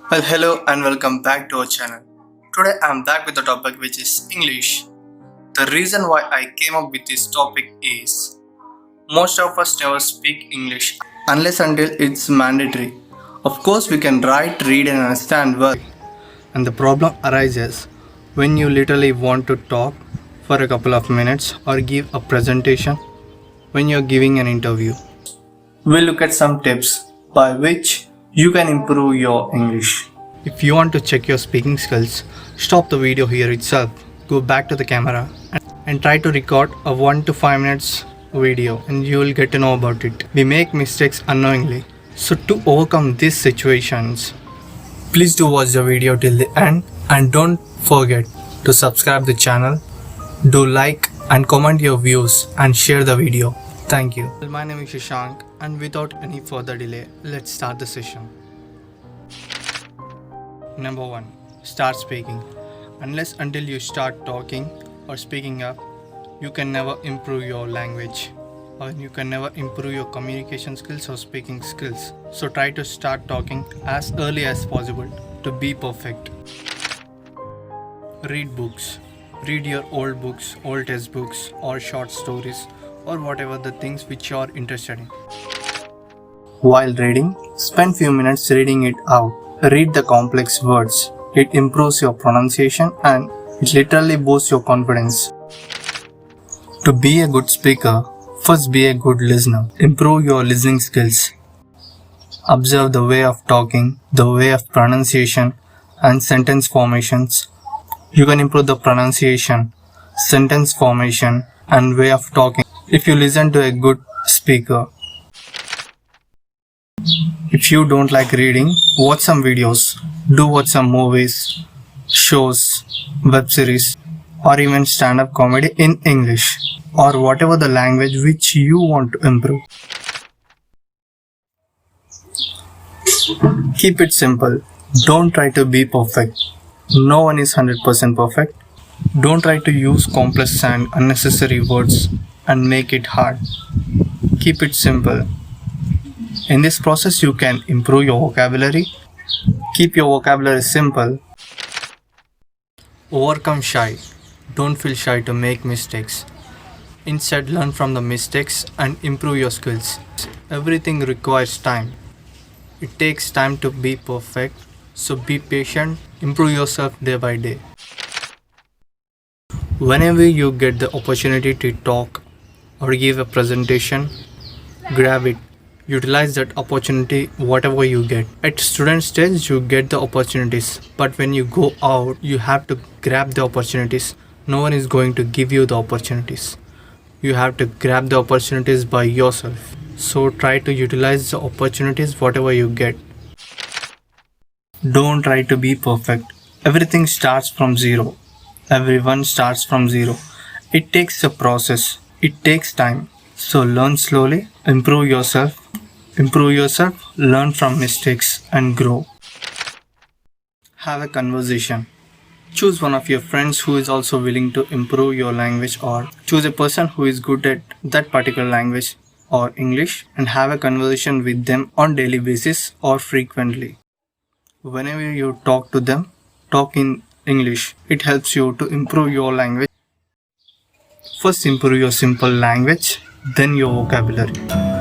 Well, hello and welcome back to our channel. Today I'm back with a topic which is English. The reason why I came up with this topic is most of us never speak English unless until it's mandatory. Of course, we can write, read, and understand well. And the problem arises when you literally want to talk for a couple of minutes or give a presentation when you're giving an interview. We'll look at some tips by which you can improve your English. If you want to check your speaking skills, stop the video here itself, go back to the camera and try to record a 1 to 5 minutes video and you will get to know about it. We make mistakes unknowingly. So to overcome these situations, please do watch the video till the end and don't forget to subscribe the channel, do like and comment your views and share the video. Thank you. My name is Shashank and without any further delay, let's start the session. Number 1. Start speaking. Unless until you start talking or speaking up, you can never improve your language or you can never improve your communication skills or speaking skills. So try to start talking as early as possible to be perfect. Read books. Read your old books, old textbooks or short stories or whatever the things which you are interested in. While reading, spend few minutes reading it out. Read the complex words. It improves your pronunciation and it literally boosts your confidence. To be a good speaker, first be a good listener. Improve your listening skills. Observe the way of talking, the way of pronunciation and sentence formations. You can improve the pronunciation, sentence formation and way of talking if you listen to a good speaker. If you don't like reading, watch some videos, do watch some movies, shows, web series or even stand-up comedy in English or whatever the language which you want to improve. Keep it simple. Don't try to be perfect. No one is 100% perfect. Don't try to use complex and unnecessary words and make it hard. Keep it simple. In this process, you can improve your vocabulary. Keep your vocabulary simple. Overcome shy. Don't feel shy to make mistakes. Instead, learn from the mistakes and improve your skills. Everything requires time. It takes time to be perfect. So be patient. Improve yourself day by day. Whenever you get the opportunity to talk or give a presentation, grab it. Utilize that opportunity whatever you get. At student stage you get the opportunities, but when you go out you have to grab the opportunities. No one is going to give you the opportunities. You have to grab the opportunities by yourself. So try to utilize the opportunities whatever you get. Don't try to be perfect. Everything starts from zero. Everyone starts from zero. It takes a process. It takes time. So learn slowly, improve yourself, learn from mistakes and grow. Have a conversation. Choose one of your friends who is also willing to improve your language or choose a person who is good at that particular language or English and have a conversation with them on daily basis or frequently. Whenever you talk to them, talk in English. It helps you to improve your language. First improve your simple language, then your vocabulary.